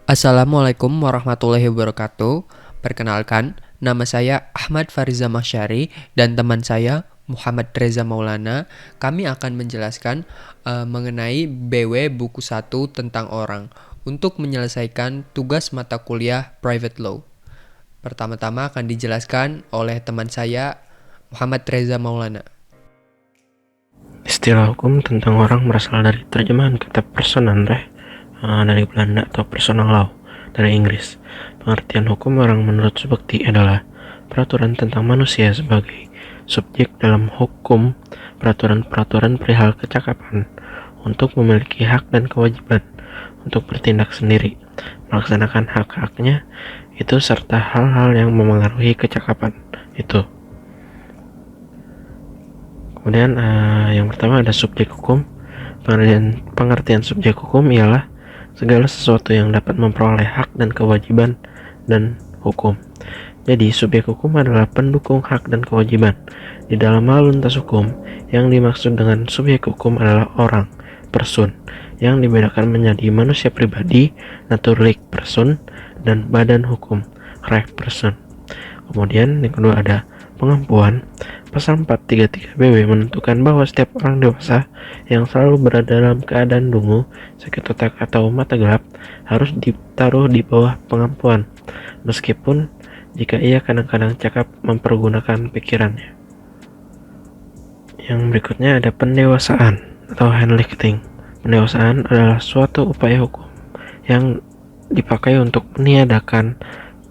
Assalamualaikum warahmatullahi wabarakatuh. Perkenalkan, nama saya Ahmad Fariza Mahsyari dan teman saya Muhammad Reza Maulana. Kami akan menjelaskan mengenai BW buku 1 tentang orang untuk menyelesaikan tugas mata kuliah Private Law. Pertama-tama akan dijelaskan oleh teman saya Muhammad Reza Maulana. Istilah hukum tentang orang berasal dari terjemahan kata personan dari Belanda atau personal law dari Inggris. Pengertian hukum orang menurut Subekti adalah peraturan tentang manusia sebagai subjek dalam hukum, peraturan-peraturan perihal kecakapan untuk memiliki hak dan kewajiban untuk bertindak sendiri, melaksanakan hak-haknya itu serta hal-hal yang memengaruhi kecakapan itu. Kemudian yang pertama ada subjek hukum. Pengertian subjek hukum ialah segala sesuatu yang dapat memperoleh hak dan kewajiban dan hukum. Jadi subjek hukum adalah pendukung hak dan kewajiban. Di dalam hal lintas hukum, yang dimaksud dengan subjek hukum adalah orang, person, yang dibedakan menjadi manusia pribadi, naturalik person, dan badan hukum, recht person. Kemudian yang kedua ada pengampuan. Pasal 433 BW menentukan bahwa setiap orang dewasa yang selalu berada dalam keadaan dungu, sakit otak atau mata gelap harus ditaruh di bawah pengampuan, meskipun jika ia kadang-kadang cakap mempergunakan pikirannya. Yang berikutnya ada pendewasaan atau handlichting. Pendewasaan adalah suatu upaya hukum yang dipakai untuk meniadakan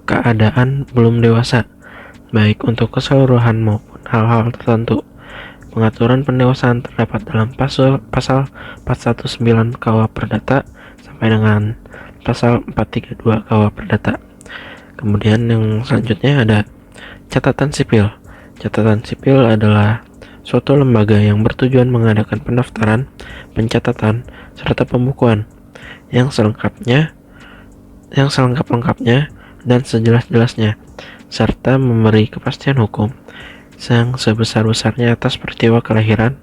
keadaan belum dewasa, baik untuk keseluruhan maupun hal-hal tertentu. Pengaturan pendewasaan terdapat dalam pasal 419 KUH Perdata sampai dengan pasal 432 KUH Perdata. Kemudian yang selanjutnya ada catatan sipil. Catatan sipil adalah suatu lembaga yang bertujuan mengadakan pendaftaran, pencatatan, serta pembukuan yang selengkap-lengkapnya dan sejelas-jelasnya, serta memberi kepastian hukum yang sebesar-besarnya atas peristiwa kelahiran,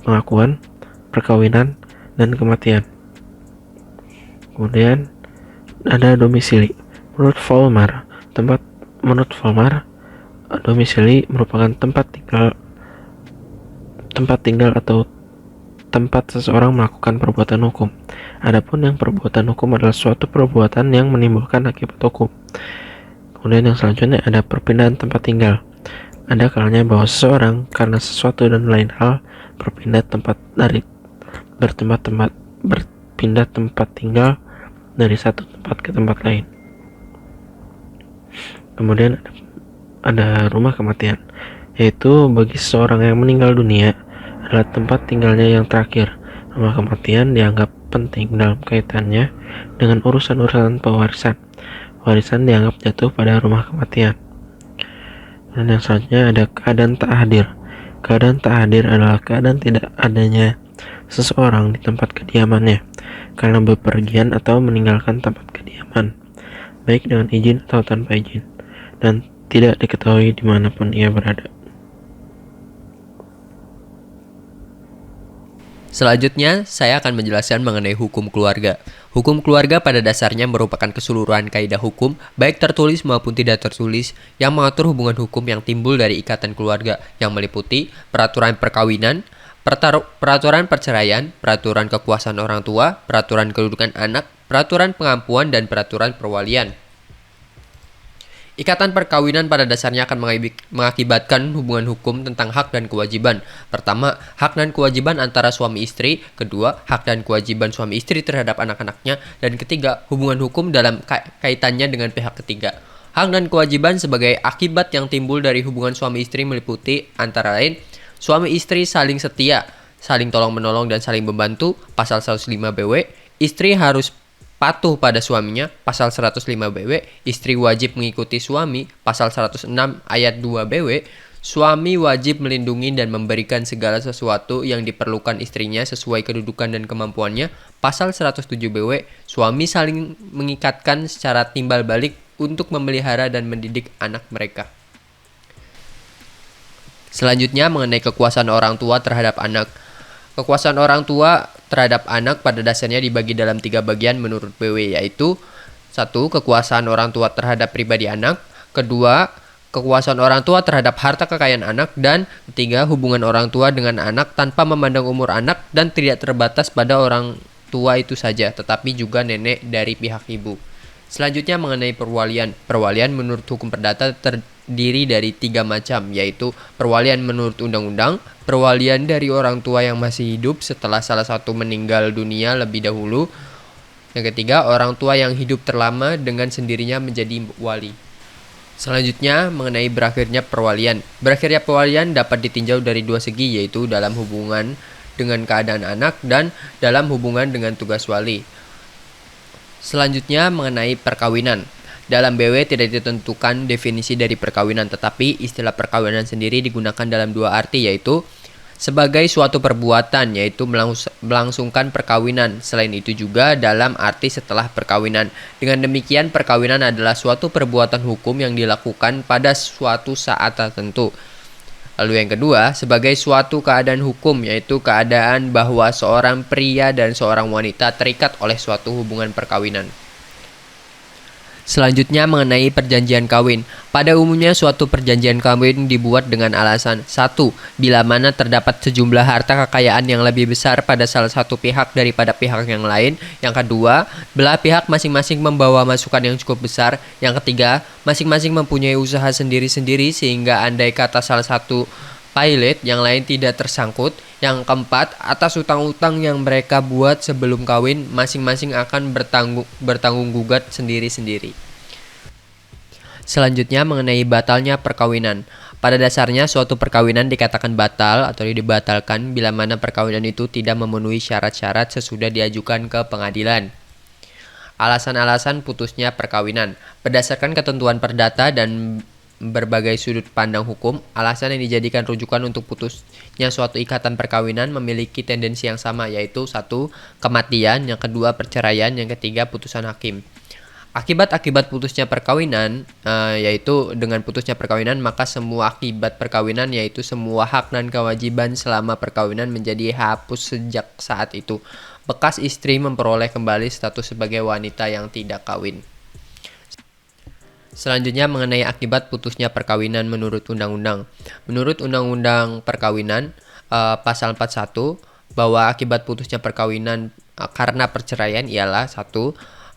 pengakuan, perkawinan, dan kematian. Kemudian ada domisili. Menurut Vollmar, domisili merupakan tempat tinggal atau tempat seseorang melakukan perbuatan hukum. Adapun yang perbuatan hukum adalah suatu perbuatan yang menimbulkan akibat hukum. Kemudian yang selanjutnya ada perpindahan tempat tinggal. Ada kalanya bahwa seseorang karena sesuatu dan lain hal berpindah tempat tinggal dari satu tempat ke tempat lain. Kemudian ada rumah kematian, yaitu bagi seseorang yang meninggal dunia adalah tempat tinggalnya yang terakhir. Rumah kematian dianggap penting dalam kaitannya dengan urusan-urusan pewarisan. Warisan dianggap jatuh pada rumah kematian. Dan yang selanjutnya ada keadaan tak hadir. Keadaan tak hadir adalah keadaan tidak adanya seseorang di tempat kediamannya karena bepergian atau meninggalkan tempat kediaman, baik dengan izin atau tanpa izin, dan tidak diketahui dimanapun ia berada. Selanjutnya, saya akan menjelaskan mengenai hukum keluarga. Hukum keluarga pada dasarnya merupakan keseluruhan kaidah hukum, baik tertulis maupun tidak tertulis, yang mengatur hubungan hukum yang timbul dari ikatan keluarga, yang meliputi peraturan perkawinan, peraturan perceraian, peraturan kekuasaan orang tua, peraturan kedudukan anak, peraturan pengampuan, dan peraturan perwalian. Ikatan perkawinan pada dasarnya akan mengakibatkan hubungan hukum tentang hak dan kewajiban. Pertama, hak dan kewajiban antara suami istri. Kedua, hak dan kewajiban suami istri terhadap anak-anaknya. Dan ketiga, hubungan hukum dalam kaitannya dengan pihak ketiga. Hak dan kewajiban sebagai akibat yang timbul dari hubungan suami istri meliputi antara lain suami istri saling setia, saling tolong-menolong dan saling membantu, pasal 105 BW. Istri harus patuh pada suaminya, pasal 105 BW. Istri wajib mengikuti suami, pasal 106 ayat 2 BW. Suami wajib melindungi dan memberikan segala sesuatu yang diperlukan istrinya sesuai kedudukan dan kemampuannya, pasal 107 BW. Suami saling mengikatkan secara timbal balik untuk memelihara dan mendidik anak mereka. Selanjutnya mengenai kekuasaan orang tua terhadap anak. Kekuasaan orang tua terhadap anak pada dasarnya dibagi dalam 3 bagian menurut BW, yaitu Satu, kekuasaan orang tua terhadap pribadi anak. Kedua, kekuasaan orang tua terhadap harta kekayaan anak. Dan ketiga, hubungan orang tua dengan anak tanpa memandang umur anak dan tidak terbatas pada orang tua itu saja, tetapi juga nenek dari pihak ibu. Selanjutnya mengenai perwalian. Perwalian menurut hukum perdata terdiri dari 3 macam, yaitu perwalian menurut undang-undang, perwalian dari orang tua yang masih hidup setelah salah satu meninggal dunia lebih dahulu. Yang ketiga, orang tua yang hidup terlama dengan sendirinya menjadi wali. Selanjutnya, mengenai berakhirnya perwalian. Berakhirnya perwalian dapat ditinjau dari 2 segi, yaitu dalam hubungan dengan keadaan anak dan dalam hubungan dengan tugas wali. Selanjutnya, mengenai perkawinan. Dalam BW tidak ditentukan definisi dari perkawinan, tetapi istilah perkawinan sendiri digunakan dalam 2 arti, yaitu sebagai suatu perbuatan, yaitu melangsungkan perkawinan. Selain itu juga dalam arti setelah perkawinan. Dengan demikian, perkawinan adalah suatu perbuatan hukum yang dilakukan pada suatu saat tertentu. Lalu yang kedua, sebagai suatu keadaan hukum, yaitu keadaan bahwa seorang pria dan seorang wanita terikat oleh suatu hubungan perkawinan. Selanjutnya mengenai perjanjian kawin. Pada umumnya suatu perjanjian kawin dibuat dengan alasan: 1. Bila mana terdapat sejumlah harta kekayaan yang lebih besar pada salah satu pihak daripada pihak yang lain. Yang kedua, belah pihak masing-masing membawa masukan yang cukup besar. Yang ketiga, masing-masing mempunyai usaha sendiri-sendiri sehingga andai kata salah satu pilot yang lain tidak tersangkut. Yang keempat, atas utang-utang yang mereka buat sebelum kawin, masing-masing akan bertanggung gugat sendiri-sendiri. Selanjutnya mengenai batalnya perkawinan. Pada dasarnya suatu perkawinan dikatakan batal atau dibatalkan bila mana perkawinan itu tidak memenuhi syarat-syarat sesudah diajukan ke pengadilan. Alasan-alasan putusnya perkawinan. Berdasarkan ketentuan perdata dan berbagai sudut pandang hukum, alasan yang dijadikan rujukan untuk putusnya suatu ikatan perkawinan memiliki tendensi yang sama, yaitu 1. Kematian, yang kedua perceraian, yang ketiga putusan hakim. Akibat-akibat putusnya perkawinan, yaitu dengan putusnya perkawinan maka semua akibat perkawinan, yaitu semua hak dan kewajiban selama perkawinan menjadi hapus sejak saat itu. Bekas istri memperoleh kembali status sebagai wanita yang tidak kawin. Selanjutnya mengenai akibat putusnya perkawinan menurut undang-undang. Menurut undang-undang perkawinan pasal 41, bahwa akibat putusnya perkawinan karena perceraian ialah 1.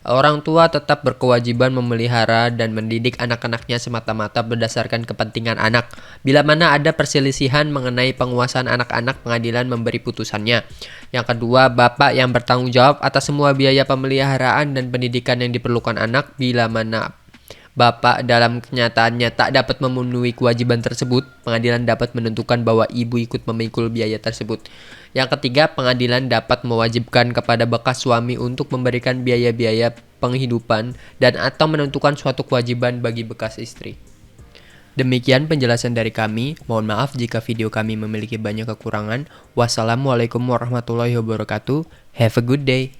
Orang tua tetap berkewajiban memelihara dan mendidik anak-anaknya semata-mata berdasarkan kepentingan anak. Bila mana ada perselisihan mengenai penguasaan anak-anak, pengadilan memberi putusannya. Yang kedua, bapak yang bertanggung jawab atas semua biaya pemeliharaan dan pendidikan yang diperlukan anak. Bila mana bapak dalam kenyataannya tak dapat memenuhi kewajiban tersebut, pengadilan dapat menentukan bahwa ibu ikut memikul biaya tersebut. Yang ketiga, pengadilan dapat mewajibkan kepada bekas suami untuk memberikan biaya-biaya penghidupan dan atau menentukan suatu kewajiban bagi bekas istri. Demikian penjelasan dari kami. Mohon maaf jika video kami memiliki banyak kekurangan. Wassalamualaikum warahmatullahi wabarakatuh. Have a good day.